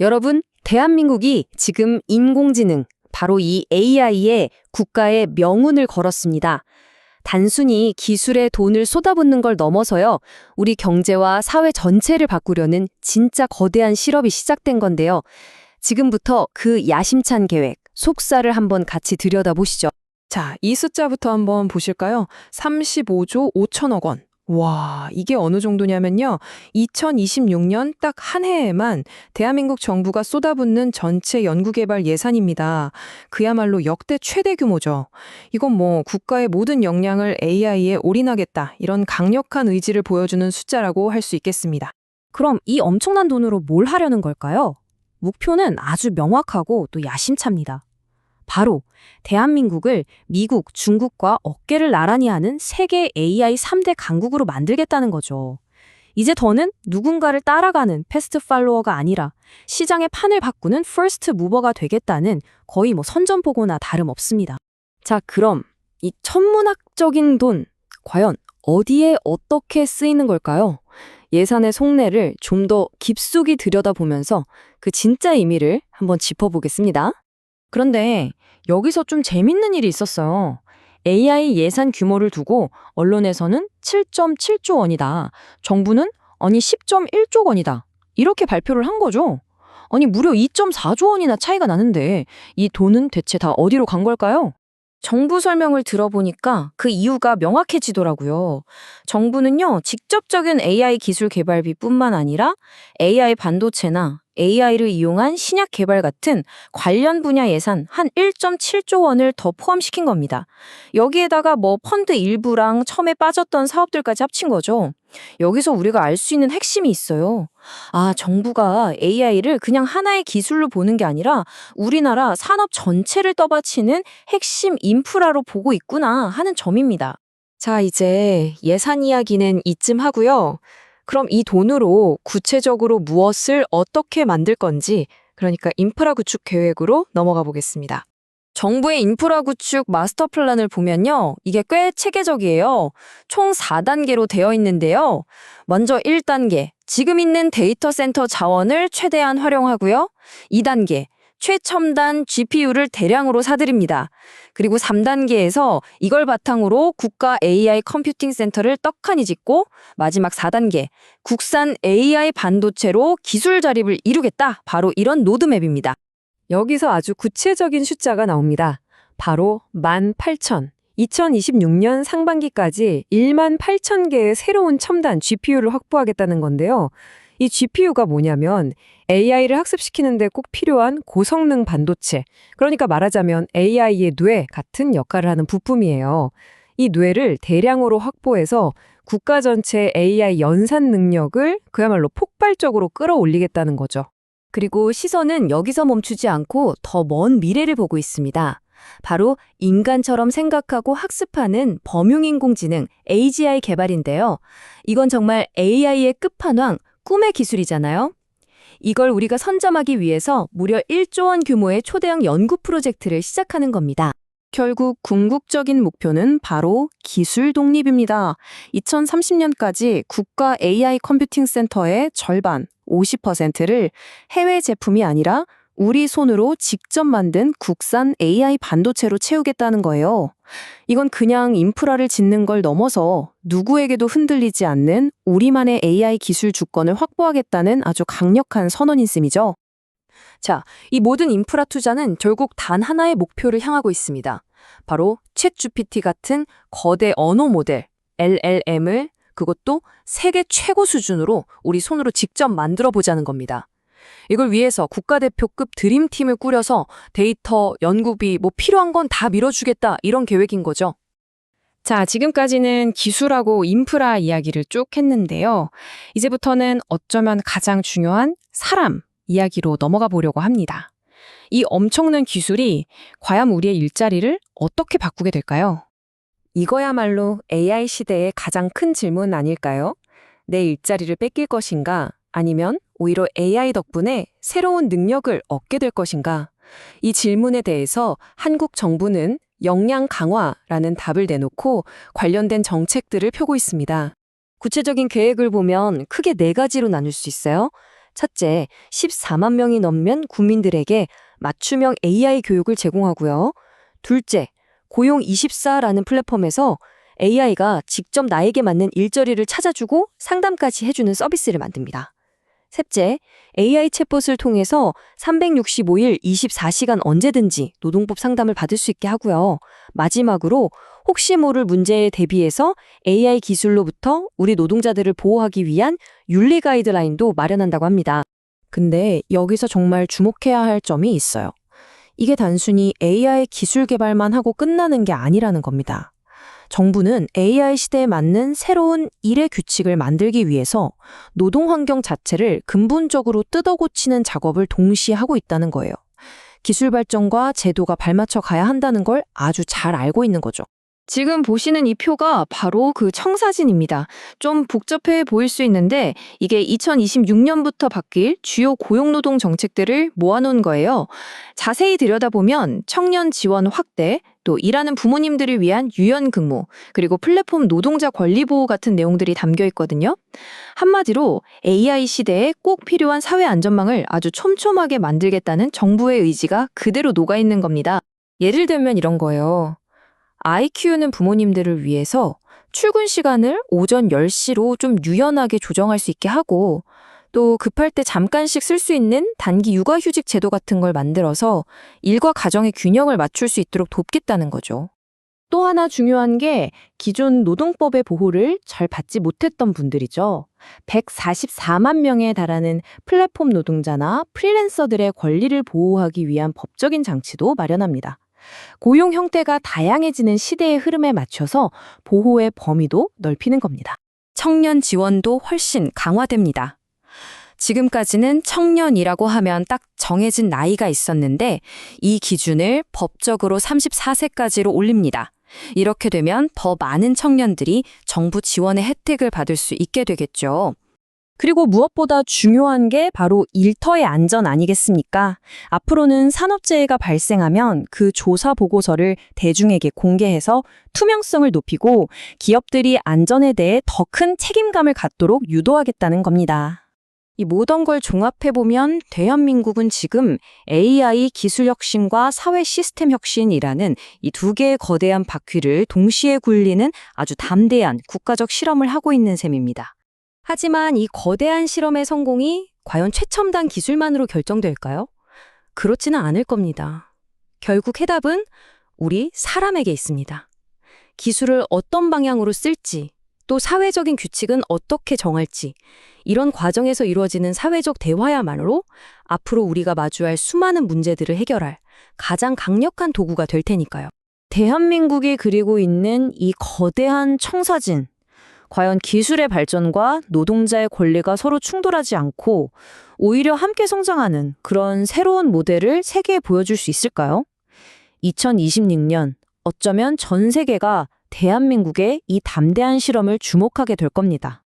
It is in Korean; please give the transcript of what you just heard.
여러분, 대한민국이 지금 인공지능, 바로 이 AI에 국가의 명운을 걸었습니다. 단순히 기술에 돈을 쏟아붓는 걸 넘어서요, 우리 경제와 사회 전체를 바꾸려는 진짜 거대한 실험이 시작된 건데요. 지금부터 그 야심찬 계획, 속살을 한번 같이 들여다보시죠. 자, 이 숫자부터 한번 보실까요? 35조 5천억 원. 와, 이게 어느 정도냐면요. 2026년 딱 한 해에만 대한민국 정부가 쏟아붓는 전체 연구개발 예산입니다. 그야말로 역대 최대 규모죠. 이건 뭐 국가의 모든 역량을 AI에 올인하겠다, 이런 강력한 의지를 보여주는 숫자라고 할 수 있겠습니다. 그럼 이 엄청난 돈으로 뭘 하려는 걸까요? 목표는 아주 명확하고 또 야심찹니다. 바로 대한민국을 미국, 중국과 어깨를 나란히 하는 세계 AI 3대 강국으로 만들겠다는 거죠. 이제 더는 누군가를 따라가는 패스트 팔로워가 아니라 시장의 판을 바꾸는 퍼스트 무버가 되겠다는 거의 선전포고나 다름없습니다. 자, 그럼 이 천문학적인 돈, 과연 어디에 어떻게 쓰이는 걸까요? 예산의 속내를 좀 더 깊숙이 들여다보면서 그 진짜 의미를 한번 짚어보겠습니다. 그런데 여기서 좀 재밌는 일이 있었어요. AI 예산 규모를 두고 언론에서는 7.7조 원이다. 정부는 아니 10.1조 원이다. 이렇게 발표를 한 거죠. 아니 무려 2.4조 원이나 차이가 나는데 이 돈은 대체 다 어디로 간 걸까요? 정부 설명을 들어보니까 그 이유가 명확해지더라고요. 정부는요, 직접적인 AI 기술 개발비뿐만 아니라 AI 반도체나 AI를 이용한 신약 개발 같은 관련 분야 예산 한 1.7조 원을 더 포함시킨 겁니다. 여기에다가 펀드 일부랑 처음에 빠졌던 사업들까지 합친 거죠. 여기서 우리가 알 수 있는 핵심이 있어요. 아, 정부가 AI를 그냥 하나의 기술로 보는 게 아니라 우리나라 산업 전체를 떠받치는 핵심 인프라로 보고 있구나 하는 점입니다. 자, 이제 예산 이야기는 이쯤 하고요. 그럼 이 돈으로 구체적으로 무엇을 어떻게 만들 건지, 그러니까 인프라 구축 계획으로 넘어가 보겠습니다. 정부의 인프라 구축 마스터 플랜을 보면요, 이게 꽤 체계적이에요. 총 4단계로 되어 있는데요. 먼저 1단계, 지금 있는 데이터 센터 자원을 최대한 활용하고요. 2단계, 최첨단 GPU를 대량으로 사들입니다. 그리고 3단계에서 이걸 바탕으로 국가 AI 컴퓨팅 센터를 떡하니 짓고, 마지막 4단계, 국산 AI 반도체로 기술 자립을 이루겠다. 바로 이런 로드맵입니다. 여기서 아주 구체적인 숫자가 나옵니다. 바로 18,000. 2026년 상반기까지 18,000개의 새로운 첨단 GPU를 확보하겠다는 건데요. 이 GPU가 뭐냐면 AI를 학습시키는데 꼭 필요한 고성능 반도체, 그러니까 말하자면 AI의 뇌 같은 역할을 하는 부품이에요. 이 뇌를 대량으로 확보해서 국가 전체 AI 연산 능력을 그야말로 폭발적으로 끌어올리겠다는 거죠. 그리고 시선은 여기서 멈추지 않고 더 먼 미래를 보고 있습니다. 바로 인간처럼 생각하고 학습하는 범용인공지능 AGI 개발인데요. 이건 정말 AI의 끝판왕, 꿈의 기술이잖아요. 이걸 우리가 선점하기 위해서 무려 1조 원 규모의 초대형 연구 프로젝트를 시작하는 겁니다. 결국 궁극적인 목표는 바로 기술 독립입니다. 2030년까지 국가 AI 컴퓨팅 센터의 절반, 50%를 해외 제품이 아니라 우리 손으로 직접 만든 국산 AI 반도체로 채우겠다는 거예요. 이건 그냥 인프라를 짓는 걸 넘어서 누구에게도 흔들리지 않는 우리만의 AI 기술 주권을 확보하겠다는 아주 강력한 선언인 셈이죠. 자, 이 모든 인프라 투자는 결국 단 하나의 목표를 향하고 있습니다. 바로 챗GPT 같은 거대 언어 모델, LLM을 그것도 세계 최고 수준으로 우리 손으로 직접 만들어 보자는 겁니다. 이걸 위해서 국가대표급 드림팀을 꾸려서 데이터, 연구비, 필요한 건 다 밀어주겠다, 이런 계획인 거죠. 자, 지금까지는 기술하고 인프라 이야기를 쭉 했는데요. 이제부터는 어쩌면 가장 중요한 사람 이야기로 넘어가 보려고 합니다. 이 엄청난 기술이 과연 우리의 일자리를 어떻게 바꾸게 될까요? 이거야말로 AI 시대의 가장 큰 질문 아닐까요? 내 일자리를 뺏길 것인가? 아니면 오히려 AI 덕분에 새로운 능력을 얻게 될 것인가? 이 질문에 대해서 한국 정부는 역량 강화라는 답을 내놓고 관련된 정책들을 펴고 있습니다. 구체적인 계획을 보면 크게 4가지로 나눌 수 있어요. 첫째, 14만 명이 넘는 국민들에게 맞춤형 AI 교육을 제공하고요. 둘째, 고용24라는 플랫폼에서 AI가 직접 나에게 맞는 일자리를 찾아주고 상담까지 해주는 서비스를 만듭니다. 셋째, AI 챗봇을 통해서 365일 24시간 언제든지 노동법 상담을 받을 수 있게 하고요. 마지막으로 혹시 모를 문제에 대비해서 AI 기술로부터 우리 노동자들을 보호하기 위한 윤리 가이드라인도 마련한다고 합니다. 근데 여기서 정말 주목해야 할 점이 있어요. 이게 단순히 AI 기술 개발만 하고 끝나는 게 아니라는 겁니다. 정부는 AI 시대에 맞는 새로운 일의 규칙을 만들기 위해서 노동 환경 자체를 근본적으로 뜯어고치는 작업을 동시에 하고 있다는 거예요. 기술 발전과 제도가 발맞춰 가야 한다는 걸 아주 잘 알고 있는 거죠. 지금 보시는 이 표가 바로 그 청사진입니다. 좀 복잡해 보일 수 있는데 이게 2026년부터 바뀔 주요 고용노동 정책들을 모아놓은 거예요. 자세히 들여다보면 청년 지원 확대, 또 일하는 부모님들을 위한 유연 근무, 그리고 플랫폼 노동자 권리 보호 같은 내용들이 담겨 있거든요. 한마디로 AI 시대에 꼭 필요한 사회 안전망을 아주 촘촘하게 만들겠다는 정부의 의지가 그대로 녹아 있는 겁니다. 예를 들면 이런 거예요. 아이 키우는 부모님들을 위해서 출근 시간을 오전 10시로 좀 유연하게 조정할 수 있게 하고 또 급할 때 잠깐씩 쓸 수 있는 단기 육아휴직 제도 같은 걸 만들어서 일과 가정의 균형을 맞출 수 있도록 돕겠다는 거죠. 또 하나 중요한 게 기존 노동법의 보호를 잘 받지 못했던 분들이죠. 144만 명에 달하는 플랫폼 노동자나 프리랜서들의 권리를 보호하기 위한 법적인 장치도 마련합니다. 고용 형태가 다양해지는 시대의 흐름에 맞춰서 보호의 범위도 넓히는 겁니다. 청년 지원도 훨씬 강화됩니다. 지금까지는 청년이라고 하면 딱 정해진 나이가 있었는데 이 기준을 법적으로 34세까지로 올립니다. 이렇게 되면 더 많은 청년들이 정부 지원의 혜택을 받을 수 있게 되겠죠. 그리고 무엇보다 중요한 게 바로 일터의 안전 아니겠습니까? 앞으로는 산업재해가 발생하면 그 조사 보고서를 대중에게 공개해서 투명성을 높이고 기업들이 안전에 대해 더 큰 책임감을 갖도록 유도하겠다는 겁니다. 이 모든 걸 종합해보면 대한민국은 지금 AI 기술 혁신과 사회 시스템 혁신이라는 이 두 개의 거대한 바퀴를 동시에 굴리는 아주 담대한 국가적 실험을 하고 있는 셈입니다. 하지만 이 거대한 실험의 성공이 과연 최첨단 기술만으로 결정될까요? 그렇지는 않을 겁니다. 결국 해답은 우리 사람에게 있습니다. 기술을 어떤 방향으로 쓸지, 또 사회적인 규칙은 어떻게 정할지, 이런 과정에서 이루어지는 사회적 대화야말로 앞으로 우리가 마주할 수많은 문제들을 해결할 가장 강력한 도구가 될 테니까요. 대한민국이 그리고 있는 이 거대한 청사진, 과연 기술의 발전과 노동자의 권리가 서로 충돌하지 않고 오히려 함께 성장하는 그런 새로운 모델을 세계에 보여줄 수 있을까요? 2026년 어쩌면 전 세계가 대한민국의 이 담대한 실험을 주목하게 될 겁니다.